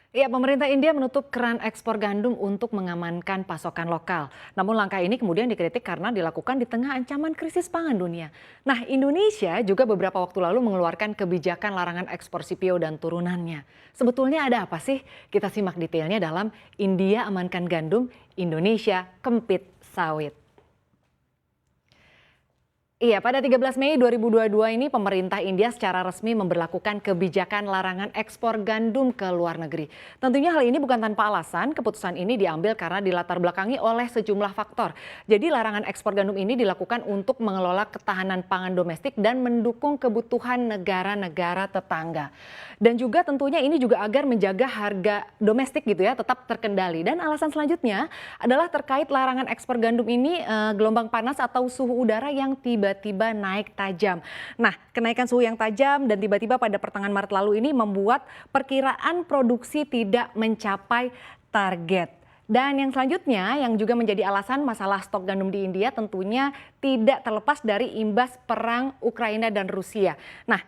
Ya, pemerintah India menutup keran ekspor gandum untuk mengamankan pasokan lokal. Namun langkah ini kemudian dikritik karena dilakukan di tengah ancaman krisis pangan dunia. Nah, Indonesia juga beberapa waktu lalu mengeluarkan kebijakan larangan ekspor CPO dan turunannya. Sebetulnya ada apa sih? Kita simak detailnya dalam India amankan gandum, Indonesia kempit sawit. Iya, pada 13 Mei 2022 ini pemerintah India secara resmi memberlakukan kebijakan larangan ekspor gandum ke luar negeri. Tentunya hal ini bukan tanpa alasan, keputusan ini diambil karena dilatar belakangi oleh sejumlah faktor. Jadi larangan ekspor gandum ini dilakukan untuk mengelola ketahanan pangan domestik dan mendukung kebutuhan negara-negara tetangga. Dan juga tentunya ini juga agar menjaga harga domestik gitu ya tetap terkendali. Dan alasan selanjutnya adalah terkait larangan ekspor gandum ini gelombang panas atau suhu udara yang tiba-tiba naik tajam. Nah, kenaikan suhu yang tajam dan tiba-tiba pada pertengahan Maret lalu ini membuat perkiraan produksi tidak mencapai target. Dan yang selanjutnya yang juga menjadi alasan masalah stok gandum di India tentunya tidak terlepas dari imbas perang Ukraina dan Rusia. Nah,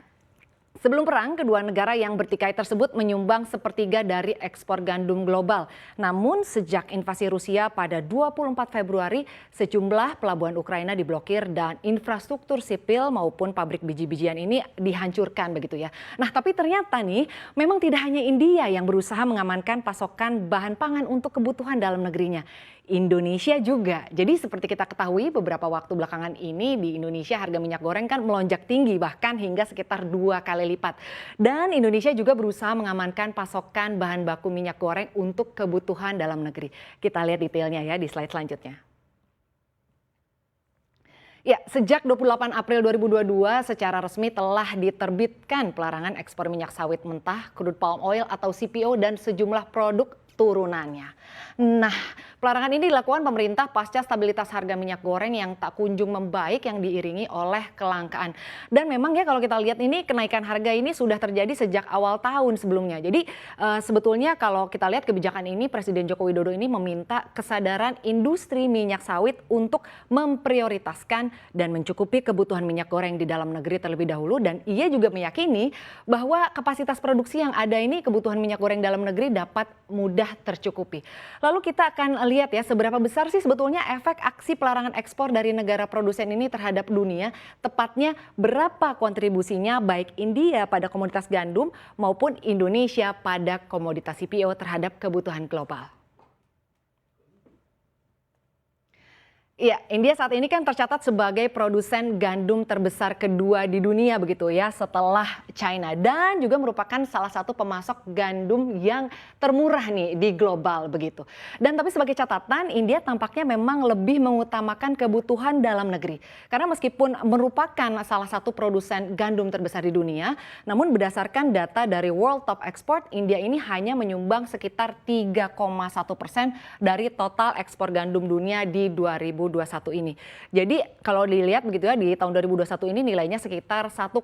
sebelum perang, kedua negara yang bertikai tersebut menyumbang sepertiga dari ekspor gandum global. Namun sejak invasi Rusia pada 24 Februari, sejumlah pelabuhan Ukraina diblokir dan infrastruktur sipil maupun pabrik biji-bijian ini dihancurkan begitu ya. Nah, tapi ternyata nih memang tidak hanya India yang berusaha mengamankan pasokan bahan pangan untuk kebutuhan dalam negerinya. Indonesia juga. Jadi seperti kita ketahui beberapa waktu belakangan ini di Indonesia harga minyak goreng kan melonjak tinggi bahkan hingga sekitar 2 kali lipat. Dan Indonesia juga berusaha mengamankan pasokan bahan baku minyak goreng untuk kebutuhan dalam negeri. Kita lihat detailnya ya di slide selanjutnya. Ya, sejak 28 April 2022 secara resmi telah diterbitkan pelarangan ekspor minyak sawit mentah, crude palm oil atau CPO dan sejumlah produk turunannya. Nah, pelarangan ini dilakukan pemerintah pasca stabilitas harga minyak goreng yang tak kunjung membaik yang diiringi oleh kelangkaan. Dan memang ya kalau kita lihat ini kenaikan harga ini sudah terjadi sejak awal tahun sebelumnya. Jadi sebetulnya kalau kita lihat kebijakan ini Presiden Joko Widodo ini meminta kesadaran industri minyak sawit untuk memprioritaskan dan mencukupi kebutuhan minyak goreng di dalam negeri terlebih dahulu. Dan ia juga meyakini bahwa kapasitas produksi yang ada ini kebutuhan minyak goreng dalam negeri dapat mudah tercukupi. Lalu kita akan lihat ya seberapa besar sih sebetulnya efek aksi pelarangan ekspor dari negara produsen ini terhadap dunia, tepatnya berapa kontribusinya baik India pada komoditas gandum maupun Indonesia pada komoditas CPO terhadap kebutuhan global. Iya, India saat ini kan tercatat sebagai produsen gandum terbesar kedua di dunia begitu ya setelah China dan juga merupakan salah satu pemasok gandum yang termurah nih di global begitu. Dan tapi sebagai catatan India tampaknya memang lebih mengutamakan kebutuhan dalam negeri. Karena meskipun merupakan salah satu produsen gandum terbesar di dunia, namun berdasarkan data dari World Top Export, India ini hanya menyumbang sekitar 3,1% dari total ekspor gandum dunia di 2021 ini. Jadi kalau dilihat begitu ya di tahun 2021 ini nilainya sekitar 1,7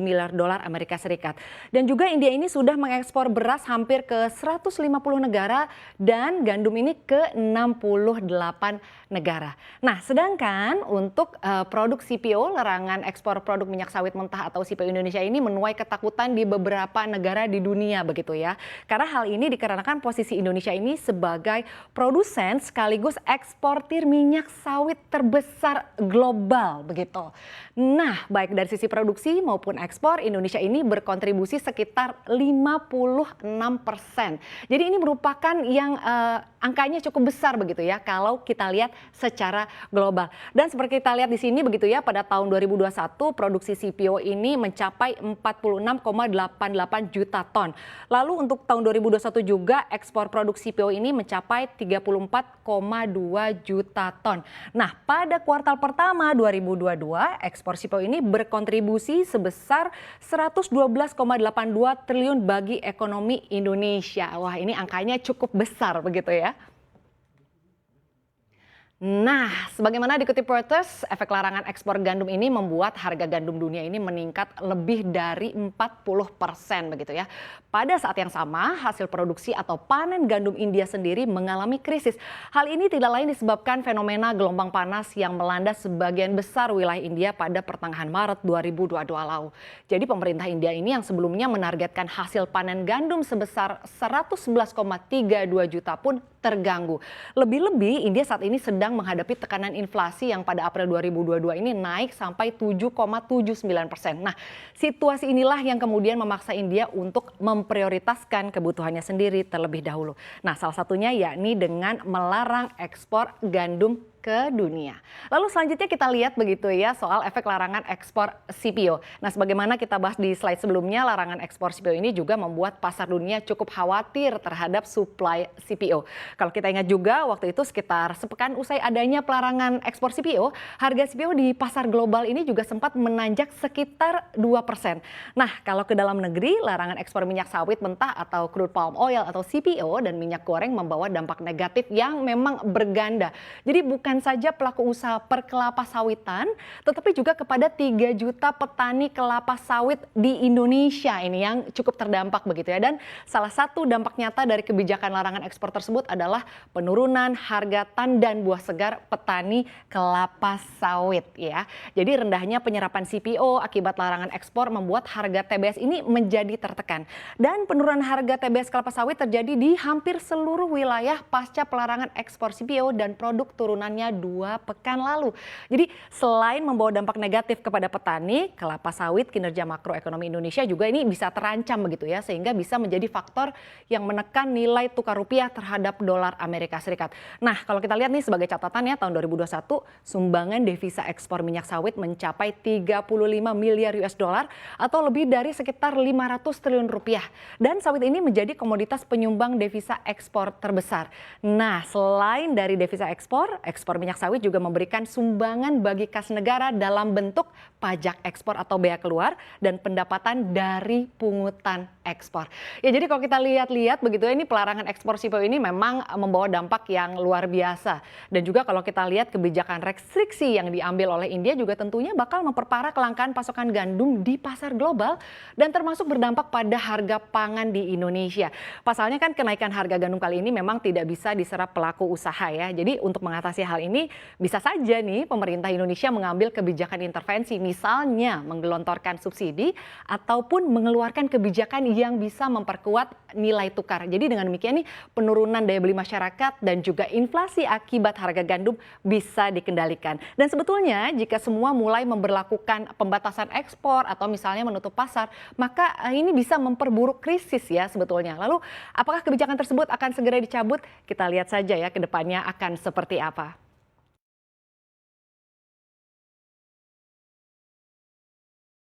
miliar dolar Amerika Serikat. Dan juga India ini sudah mengekspor beras hampir ke 150 negara dan gandum ini ke 68 negara. Nah, sedangkan untuk produk CPO, larangan ekspor produk minyak sawit mentah atau CPO Indonesia ini menuai ketakutan di beberapa negara di dunia begitu ya. Karena hal ini dikarenakan posisi Indonesia ini sebagai produsen sekaligus eksportir minyak sawit terbesar global begitu. Nah, baik dari sisi produksi maupun ekspor Indonesia ini berkontribusi sekitar 56%. Jadi ini merupakan yang angkanya cukup besar begitu ya kalau kita lihat secara global. Dan seperti kita lihat di sini begitu ya pada tahun 2021 produksi CPO ini mencapai 46,88 juta ton. Lalu untuk tahun 2021 juga ekspor produk CPO ini mencapai 34,2 juta ton. Nah, pada kuartal pertama 2022 ekspor CPO ini berkontribusi sebesar 112,82 triliun bagi ekonomi Indonesia. Wah, ini angkanya cukup besar begitu ya. Nah, sebagaimana dikutip Reuters, efek larangan ekspor gandum ini membuat harga gandum dunia ini meningkat lebih dari 40% begitu ya. Pada saat yang sama, hasil produksi atau panen gandum India sendiri mengalami krisis. Hal ini tidak lain disebabkan fenomena gelombang panas yang melanda sebagian besar wilayah India pada pertengahan Maret 2022 lalu. Jadi pemerintah India ini yang sebelumnya menargetkan hasil panen gandum sebesar 111,32 juta pun terganggu. Lebih-lebih India saat ini sedang menghadapi tekanan inflasi yang pada April 2022 ini naik sampai 7,79%. Nah, situasi inilah yang kemudian memaksa India untuk memprioritaskan kebutuhannya sendiri terlebih dahulu. Nah, salah satunya yakni dengan melarang ekspor gandum ke dunia. Lalu selanjutnya kita lihat begitu ya soal efek larangan ekspor CPO. Nah, sebagaimana kita bahas di slide sebelumnya, larangan ekspor CPO ini juga membuat pasar dunia cukup khawatir terhadap suplai CPO. Kalau kita ingat juga waktu itu sekitar sepekan usai adanya pelarangan ekspor CPO, harga CPO di pasar global ini juga sempat menanjak sekitar 2%. Nah, kalau ke dalam negeri, larangan ekspor minyak sawit mentah atau crude palm oil atau CPO dan minyak goreng membawa dampak negatif yang memang berganda. Jadi bukan saja pelaku usaha perkelapa sawitan, tetapi juga kepada 3 juta petani kelapa sawit di Indonesia ini yang cukup terdampak begitu ya. Dan salah satu dampak nyata dari kebijakan larangan ekspor tersebut adalah penurunan harga tandan buah segar petani kelapa sawit ya. Jadi rendahnya penyerapan CPO akibat larangan ekspor membuat harga TBS ini menjadi tertekan. Dan penurunan harga TBS kelapa sawit terjadi di hampir seluruh wilayah pasca pelarangan ekspor CPO dan produk turunannya 2 pekan lalu. Jadi selain membawa dampak negatif kepada petani, kelapa sawit kinerja makroekonomi Indonesia juga ini bisa terancam begitu ya, sehingga bisa menjadi faktor yang menekan nilai tukar rupiah terhadap dolar Amerika Serikat. Nah, kalau kita lihat nih sebagai catatan ya, tahun 2021 sumbangan devisa ekspor minyak sawit mencapai 35 miliar US dollar atau lebih dari sekitar 500 triliun rupiah. Dan sawit ini menjadi komoditas penyumbang devisa ekspor terbesar. Nah, selain dari devisa ekspor minyak sawit juga memberikan sumbangan bagi kas negara dalam bentuk pajak ekspor atau bea keluar dan pendapatan dari pungutan ekspor. Ya, jadi kalau kita lihat-lihat begitu ya, ini pelarangan ekspor CPO ini memang membawa dampak yang luar biasa. Dan juga kalau kita lihat kebijakan restriksi yang diambil oleh India juga tentunya bakal memperparah kelangkaan pasokan gandum di pasar global dan termasuk berdampak pada harga pangan di Indonesia. Pasalnya kan kenaikan harga gandum kali ini memang tidak bisa diserap pelaku usaha ya. Jadi untuk mengatasi hal ini bisa saja nih pemerintah Indonesia mengambil kebijakan intervensi, misalnya menggelontorkan subsidi ataupun mengeluarkan kebijakan yang bisa memperkuat nilai tukar. Jadi dengan demikian nih penurunan daya beli masyarakat dan juga inflasi akibat harga gandum bisa dikendalikan. Dan sebetulnya jika semua mulai memberlakukan pembatasan ekspor atau misalnya menutup pasar, maka ini bisa memperburuk krisis ya sebetulnya. Lalu apakah kebijakan tersebut akan segera dicabut? Kita lihat saja ya ke depannya akan seperti apa.